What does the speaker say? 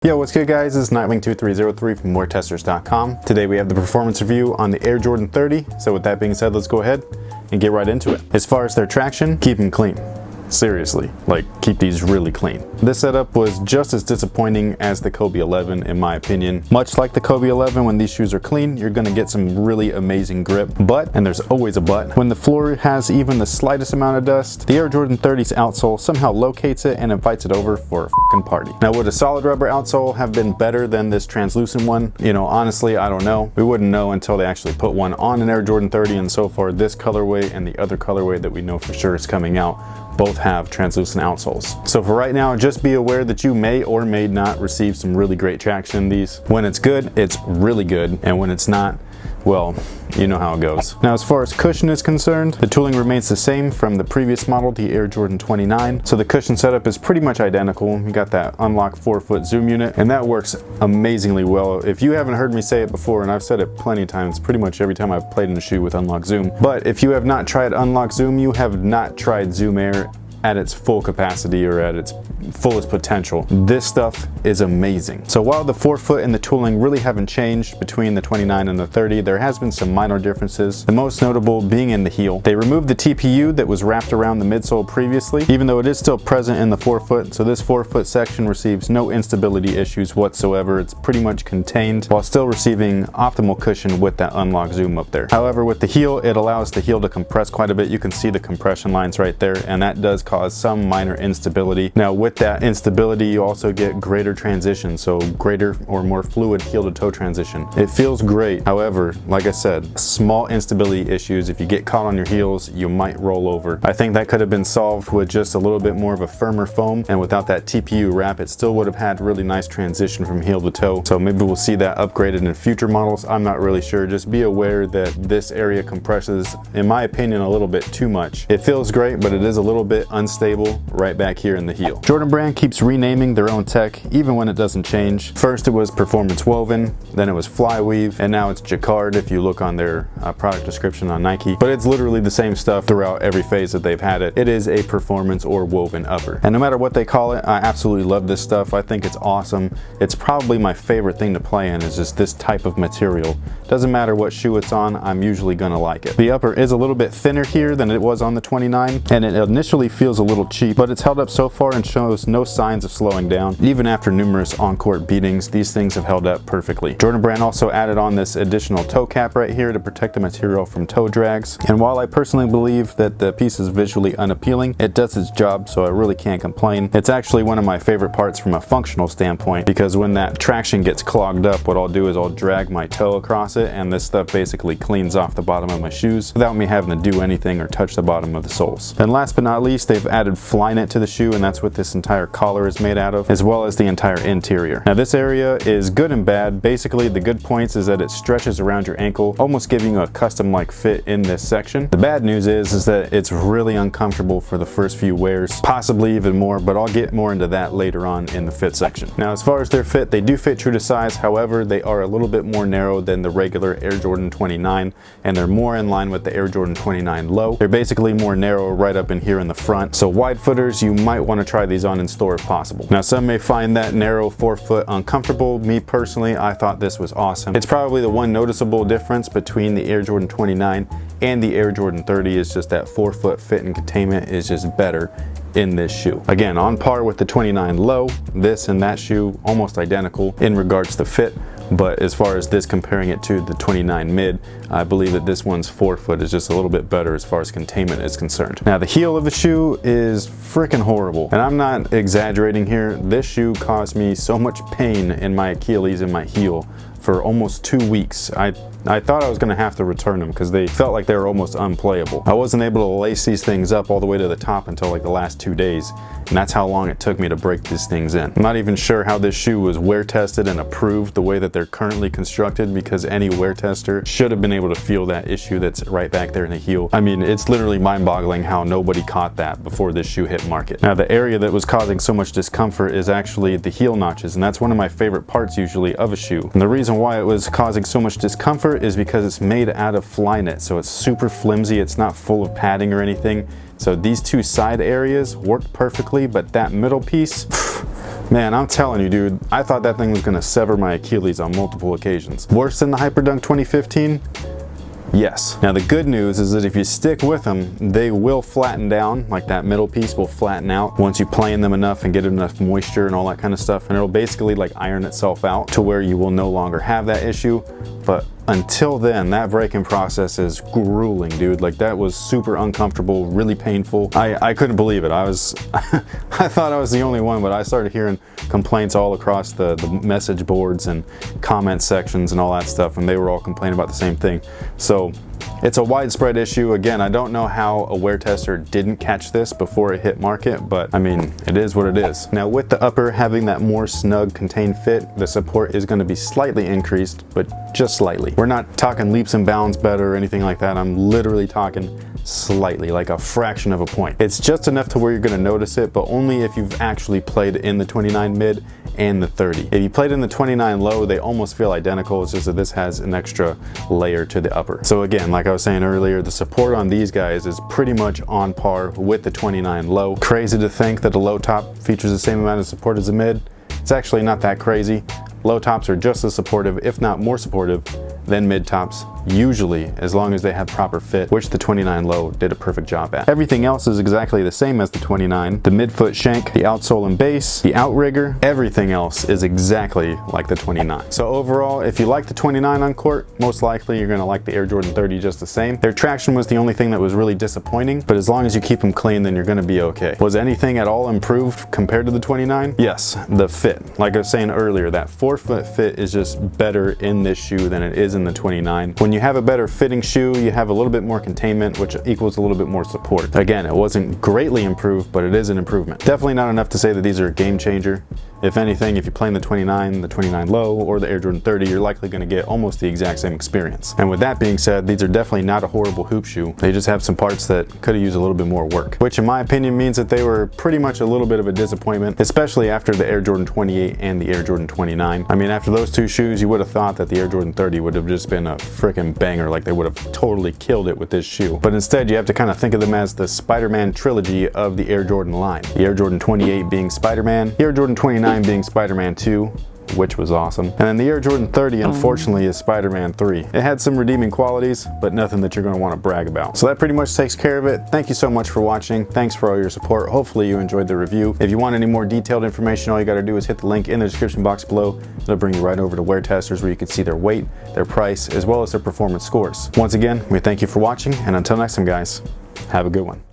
Yo, what's good guys? This is Nightwing2303 from WearTesters.com. Today we have the performance review on the Air Jordan 30. So with that being said, let's go ahead and get right into it. As far as their traction, keep them clean. Seriously, like keep these really clean. This setup was just as disappointing as the Kobe 11 in my opinion. Much like the Kobe 11, when these shoes are clean, you're gonna get some really amazing grip. But, and there's always a but, when the floor has even the slightest amount of dust, the Air Jordan 30's outsole somehow locates it and invites it over for a fucking party. Now, would a solid rubber outsole have been better than this translucent one? You know, honestly, I don't know. We wouldn't know until they actually put one on an Air Jordan 30, and so far this colorway and the other colorway that we know for sure is coming out both have translucent outsoles. So for right now, just be aware that you may or may not receive some really great traction in these. When it's good, it's really good, and when it's not, well, you know how it goes. Now, as far as cushion is concerned, the tooling remains the same from the previous model, the Air Jordan 29. So the cushion setup is pretty much identical. You got that unlock 4-foot zoom unit, and that works amazingly well. If you haven't heard me say it before, and I've said it plenty of times, pretty much every time I've played in a shoe with unlock zoom, but if you have not tried unlock zoom, you have not tried Zoom Air at its full capacity or at its fullest potential. This stuff is amazing. So while the 4-foot and the tooling really haven't changed between the 29 and the 30, there has been some minor differences, the most notable being in the heel. They removed the TPU that was wrapped around the midsole previously, even though it is still present in the 4-foot, so this 4-foot section receives no instability issues whatsoever. It's pretty much contained while still receiving optimal cushion with that unlock zoom up there. However, with the heel, it allows the heel to compress quite a bit. You can see the compression lines right there, and that does cause some minor instability. Now, with that instability, you also get greater transition, so greater or more fluid heel to toe transition. It feels great. However, like I said, small instability issues. If you get caught on your heels, you might roll over. I think that could have been solved with just a little bit more of a firmer foam, and without that TPU wrap, it still would have had really nice transition from heel to toe. So maybe we'll see that upgraded in future models. I'm not really sure. Just be aware that this area compresses, in my opinion, a little bit too much. It feels great, but it is a little bit unstable right back here in the heel. Jordan Brand keeps renaming their own tech even when it doesn't change. First it was performance woven, then it was fly weave, and now it's jacquard if you look on their product description on Nike. But it's literally the same stuff throughout every phase that they've had it. It is a performance or woven upper. And no matter what they call it, I absolutely love this stuff. I think it's awesome. It's probably my favorite thing to play in, is just this type of material. Doesn't matter what shoe it's on, I'm usually gonna like it. The upper is a little bit thinner here than it was on the 29, and it initially feels a little cheap, but it's held up so far and shows no signs of slowing down. Even after numerous on-court beatings, these things have held up perfectly. Jordan Brand also added on this additional toe cap right here to protect the material from toe drags. And while I personally believe that the piece is visually unappealing, it does its job, so I really can't complain. It's actually one of my favorite parts from a functional standpoint, because when that traction gets clogged up, what I'll do is I'll drag my toe across it, and this stuff basically cleans off the bottom of my shoes without me having to do anything or touch the bottom of the soles. And last but not least, they've added Flyknit to the shoe, and that's what this entire collar is made out of, as well as the entire interior. Now, this area is good and bad. Basically, the good points is that it stretches around your ankle, almost giving you a custom-like fit in this section. The bad news is that it's really uncomfortable for the first few wears, possibly even more, but I'll get more into that later on in the fit section. Now, as far as their fit, they do fit true to size. However, they are a little bit more narrow than the regular Air Jordan 29, and they're more in line with the Air Jordan 29 low. They're basically more narrow right up in here in the front. So wide footers, you might want to try these on in store if possible. Now, some may find that narrow 4-foot uncomfortable. Me personally, I thought this was awesome. It's probably the one noticeable difference between the Air Jordan 29 and the Air Jordan 30 is just that 4-foot fit and containment is just better in this shoe. Again, on par with the 29 low, this and that shoe almost identical in regards to fit. But as far as this comparing it to the 29 mid, I believe that this one's 4-foot is just a little bit better as far as containment is concerned. Now, the heel of the shoe is freaking horrible, and I'm not exaggerating here. This shoe caused me so much pain in my Achilles and my heel for almost 2 weeks. I thought I was going to have to return them because they felt like they were almost unplayable. I wasn't able to lace these things up all the way to the top until like the last 2 days, and that's how long it took me to break these things in. I'm not even sure how this shoe was wear tested and approved the way that they're currently constructed, because any wear tester should have been able to feel that issue that's right back there in the heel. I mean, it's literally mind-boggling how nobody caught that before this shoe hit market. Now, the area that was causing so much discomfort is actually the heel notches, and that's one of my favorite parts usually of a shoe. And the reason why it was causing so much discomfort is because it's made out of Flyknit, so it's super flimsy. It's not full of padding or anything. So these two side areas worked perfectly, but that middle piece, Man, I'm telling you, dude, I thought that thing was gonna sever my Achilles on multiple occasions. Worse than the Hyperdunk 2015? Yes. Now the good news is that if you stick with them, they will flatten down, like that middle piece will flatten out once you play in them enough and get enough moisture and all that kind of stuff, and it'll basically like iron itself out to where you will no longer have that issue. But until then, that braking process is grueling, dude. Like, that was super uncomfortable, really painful. I couldn't believe it. I was, I thought I was the only one, but I started hearing complaints all across the message boards and comment sections and all that stuff, and they were all complaining about the same thing. So it's a widespread issue. Again, I don't know how a wear tester didn't catch this before it hit market, but I mean, it is what it is. Now with the upper having that more snug contained fit, the support is going to be slightly increased, but just slightly. We're not talking leaps and bounds better or anything like that. I'm literally talking slightly, like a fraction of a point. It's just enough to where you're going to notice it, but only if you've actually played in the 29 mid and the 30. If you played in the 29 low, they almost feel identical. It's just that this has an extra layer to the upper. So again, like I was saying earlier, the support on these guys is pretty much on par with the 29 low. Crazy to think that the low top features the same amount of support as the mid. It's actually not that crazy. Low tops are just as supportive, if not more supportive, than mid tops, usually, as long as they have proper fit, which the 29 low did a perfect job at. Everything else is exactly the same as the 29. The midfoot shank, the outsole and base, the outrigger, everything else is exactly like the 29. So overall, if you like the 29 on court, most likely you're gonna like the Air Jordan 30 just the same. Their traction was the only thing that was really disappointing, but as long as you keep them clean, then you're gonna be okay. Was anything at all improved compared to the 29? Yes, the fit. Like I was saying earlier, that forefoot fit is just better in this shoe than it is in the 29. When you have a better fitting shoe, you have a little bit more containment, which equals a little bit more support. Again, it wasn't greatly improved, but it is an improvement. Definitely not enough to say that these are a game changer. If anything, if you play in the 29 low, or the Air Jordan 30, you're likely going to get almost the exact same experience. And with that being said, these are definitely not a horrible hoop shoe. They just have some parts that could have used a little bit more work, which in my opinion means that they were pretty much a little bit of a disappointment, especially after the Air Jordan 28 and the Air Jordan 29. I mean, after those two shoes, you would have thought that the Air Jordan 30 would have just been a freaking banger, like they would have totally killed it with this shoe. But instead, you have to kind of think of them as the Spider-Man trilogy of the Air Jordan line. The Air Jordan 28 being Spider-Man, the Air Jordan 29 being Spider-Man 2, which was awesome. And then the Air Jordan 30, unfortunately, is Spider-Man 3. It had some redeeming qualities, but nothing that you're going to want to brag about. So that pretty much takes care of it. Thank you so much for watching. Thanks for all your support. Hopefully you enjoyed the review. If you want any more detailed information, all you got to do is hit the link in the description box below. It'll bring you right over to WearTesters, where you can see their weight, their price, as well as their performance scores. Once again, we thank you for watching, and until next time, guys, have a good one.